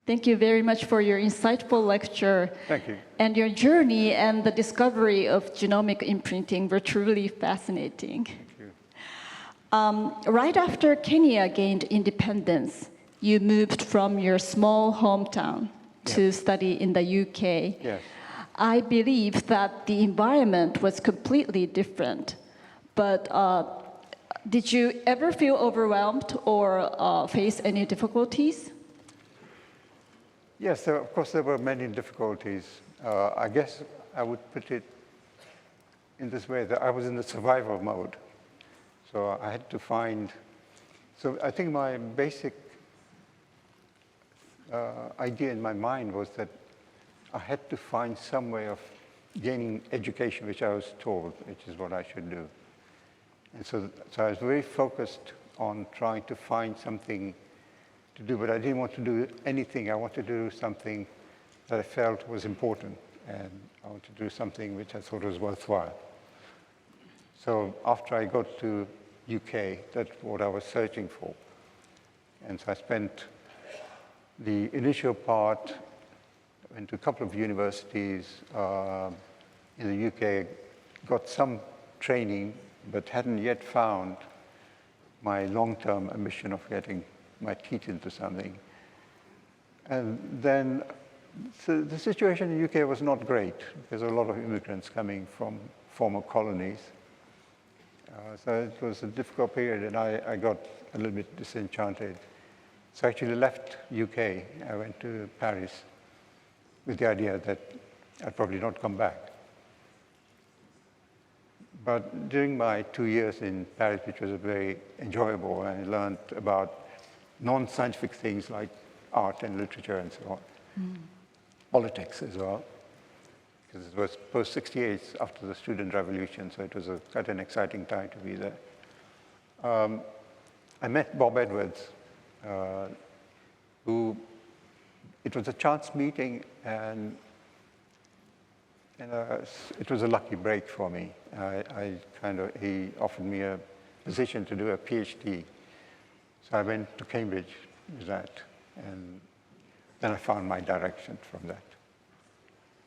Thank you very much for your insightful lecture. Thank you. And your journey and the discovery of genomic imprinting were truly fascinating. Thank you. Right after Kenya gained independence, you moved from your small hometown to study in the UK. Yes. I believe that the environment was completely different, but did you ever feel overwhelmed or face any difficulties? Yes, of course there were many difficulties. I guess I would put it in this way, that I was in the survival mode. So I had to find, so I think my basic idea in my mind was that I had to find some way of gaining education, which I was told, which is what I should do. And so I was very focused on trying to find something to do, but I didn't want to do anything. I wanted to do something that I felt was important, and I wanted to do something which I thought was worthwhile. So after I got to UK, that's what I was searching for. And so I spent the initial part, went to a couple of universities in the UK, got some training, but hadn't yet found my long-term ambition of getting my teeth into something. And then so the situation in the UK was not great. There's a lot of immigrants coming from former colonies. So it was a difficult period, and I got a little bit disenchanted. So I actually left UK. I went to Paris with the idea that I'd probably not come back. But during my 2 years in Paris, which was very enjoyable, I learned about non-scientific things like art and literature and so on, politics as well, because it was post-68 after the student revolution, so it was quite an exciting time to be there. I met Bob Edwards, who, it was a chance meeting, and it was a lucky break for me. He offered me a position to do a PhD. So I went to Cambridge with that, and then I found my direction from that.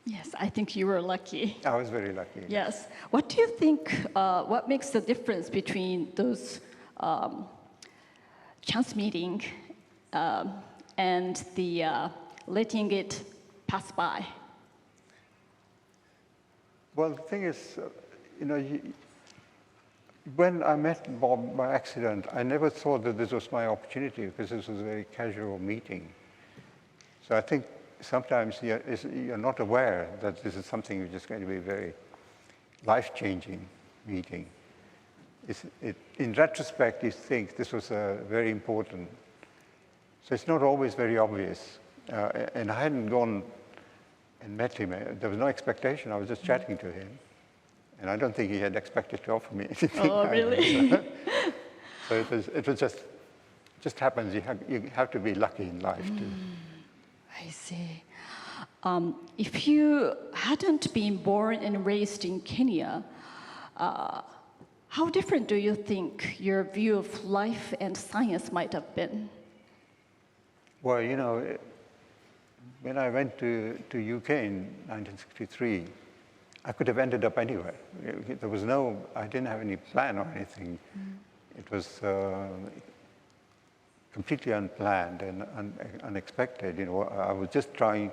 Yes, I think you were lucky. I was very lucky. Yes. What do you think, what makes the difference between those chance meeting and the letting it pass by? Well, the thing is, when I met Bob by accident, I never thought that this was my opportunity, because this was a very casual meeting. So I think sometimes you're not aware that this is something which is going to be a very life-changing meeting. In retrospect, you think this was very important. So it's not always very obvious. And I hadn't gone and met him. There was no expectation. I was just chatting to him. And I don't think he had expected to offer me anything. Oh, really? So it was just happens. You have to be lucky in life too. I see. If you hadn't been born and raised in Kenya, how different do you think your view of life and science might have been? Well, when I went to UK in 1963, I could have ended up anywhere. There was I didn't have any plan or anything. It was completely unplanned and unexpected. I was just trying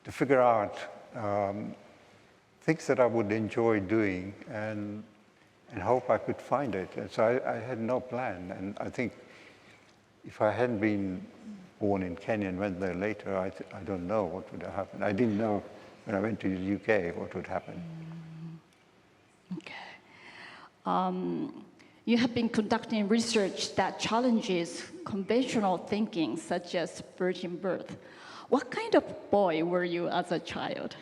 to figure out things that I would enjoy doing and hope I could find it. And so I had no plan. And I think if I hadn't been born in Kenya and went there later, I don't know what would have happened. I didn't know when I went to the UK what would happen. Okay. You have been conducting research that challenges conventional thinking, such as virgin birth. What kind of boy were you as a child?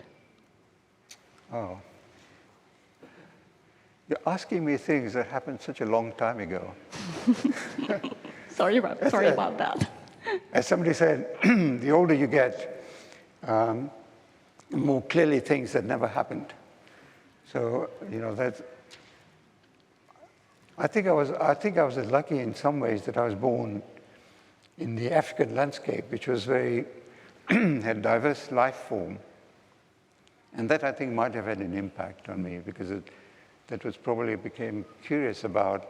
Oh. You're asking me things that happened such a long time ago. Sorry about that. As somebody said, the older you get, the more clearly things that never happened. So, that's. I think I was lucky in some ways that I was born in the African landscape, which was very had diverse life form. And that, I think, might have had an impact on me, because that was probably became curious about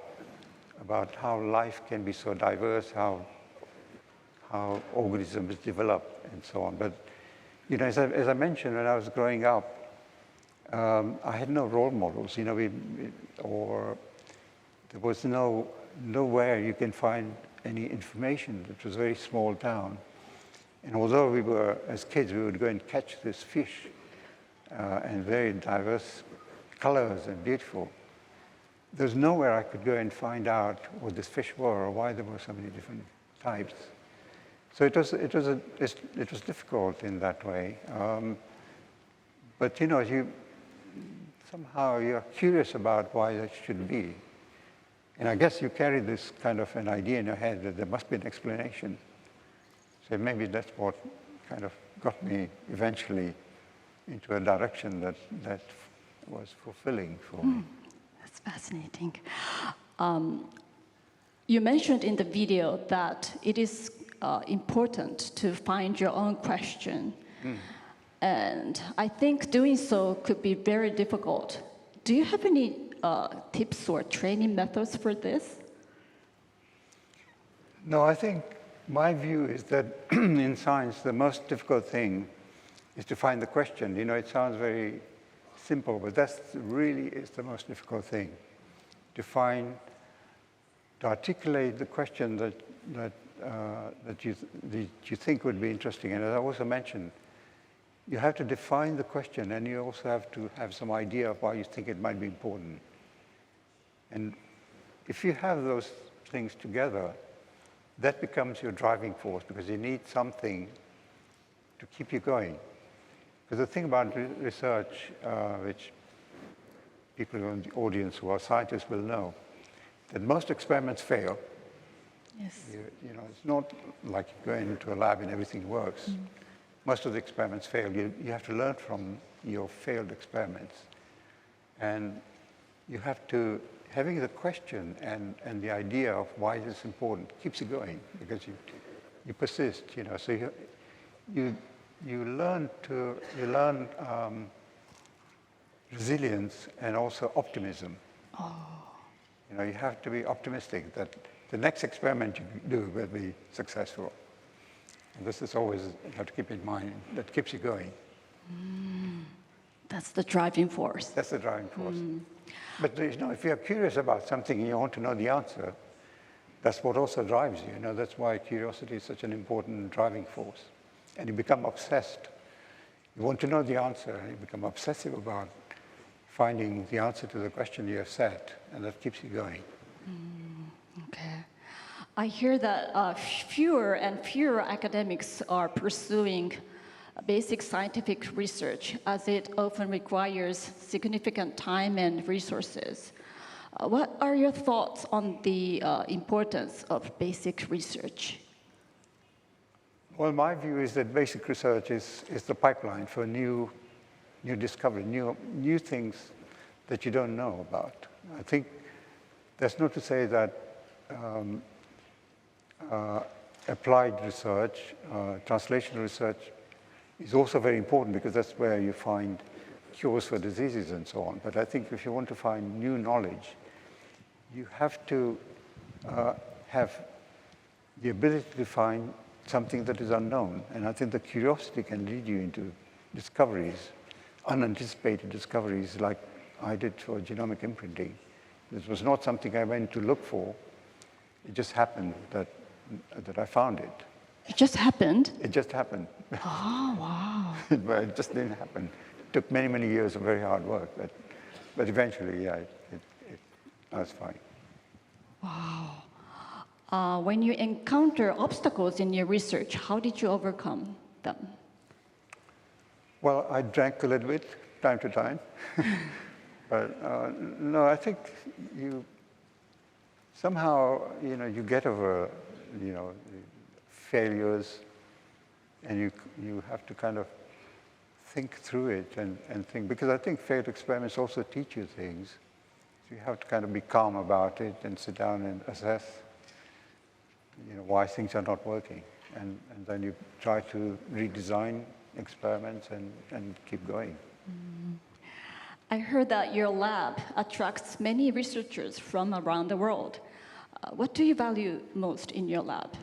how life can be so diverse, how organisms develop, and so on. But you know, as I mentioned, when I was growing up, I had no role models. You know, or there was nowhere you can find any information. It was a very small town, and although we were, as kids, we would go and catch this fish, and very diverse colors and beautiful. There's nowhere I could go and find out what this fish were or why there were so many different types. So it was difficult in that way. But you know, somehow you're curious about why that should be. And I guess you carry this kind of an idea in your head that there must be an explanation. So maybe that's what kind of got me eventually into a direction that was fulfilling for me. That's fascinating. You mentioned in the video that it is important to find your own question. And I think doing so could be very difficult. Do you have any tips or training methods for this? No, I think my view is that in science, the most difficult thing is to find the question. You know, it sounds very simple, but that really is the most difficult thing, to articulate the question that you think would be interesting. And as I also mentioned, you have to define the question, and you also have to have some idea of why you think it might be important. And if you have those things together, that becomes your driving force, because you need something to keep you going. Because the thing about research, which people in the audience who are scientists will know, that most experiments fail. Yes. You know, it's not like you go into a lab and everything works. Most of the experiments fail. You have to learn from your failed experiments. And you have to, having the question and the idea of why this is important keeps you going, because you persist, you know. So you learn resilience and also optimism. You know, you have to be optimistic that the next experiment you do will be successful. And this is always, you have to keep in mind, that keeps you going. That's the driving force. That's the driving force. But you know, if you're curious about something and you want to know the answer, that's what also drives you. You know, that's why curiosity is such an important driving force. And you become obsessed. You want to know the answer, and you become obsessive about finding the answer to the question you have set, and that keeps you going. Okay. I hear that fewer and fewer academics are pursuing basic scientific research, as it often requires significant time and resources. What are your thoughts on the importance of basic research? Well, my view is that basic research is the pipeline for new discovery, new things that you don't know about. I think that's not to say that applied research, translational research is also very important, because that's where you find cures for diseases and so on. But I think if you want to find new knowledge, you have to have the ability to find something that is unknown. And I think the curiosity can lead you into discoveries, unanticipated discoveries, like I did for genomic imprinting. This was not something I went to look for. It just happened that I found it. It just happened? It just happened. Oh, wow. But it just didn't happen. It took many, many years of very hard work. But eventually, yeah, I was fine. Wow. When you encounter obstacles in your research, how did you overcome them? Well, I drank a little bit, time to time. But no, I think you somehow, you know, you get over, you know, failures, and you have to kind of think through it and think, because I think failed experiments also teach you things. So you have to kind of be calm about it and sit down and assess, you know, why things are not working. and then you try to redesign experiments and keep going. I heard that your lab attracts many researchers from around the world. What do you value most in your lab?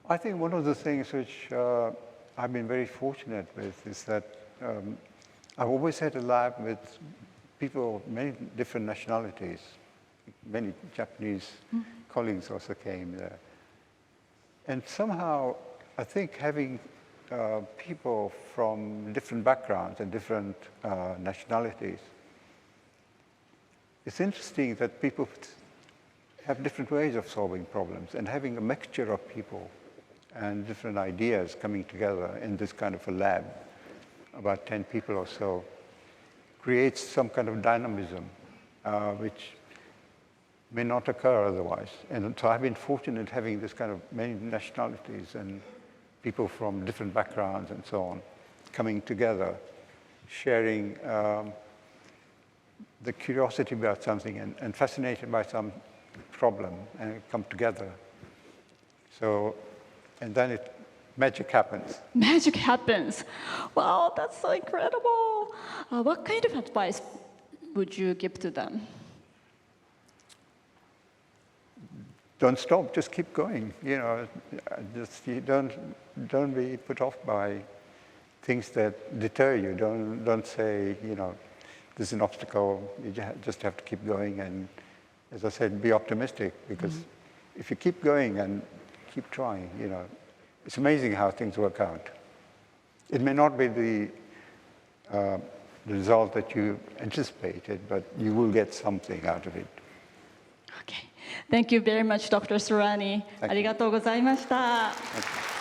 I think one of the things which I've been very fortunate with is that I've always had a lab with people of many different nationalities. Many Japanese colleagues also came there. And somehow, I think having people from different backgrounds and different nationalities, it's interesting that people have different ways of solving problems, and having a mixture of people and different ideas coming together in this kind of a lab, about 10 people or so, creates some kind of dynamism which may not occur otherwise. And so I've been fortunate having this kind of many nationalities and people from different backgrounds and so on coming together, sharing the curiosity about something and fascinated by some problem, and come together. So, and then magic happens. Magic happens. Wow, that's so incredible. What kind of advice would you give to them? Don't stop, just keep going. You know, you don't be put off by things that deter you. Don't say, you know, this is an obstacle. You just have to keep going, and as I said, be optimistic, because if you keep going and keep trying, you know, it's amazing how things work out. It may not be the result that you anticipated, but you will get something out of it. Okay. Thank you very much, Dr. Srani. Thank you. ありがとうございました。Thank you.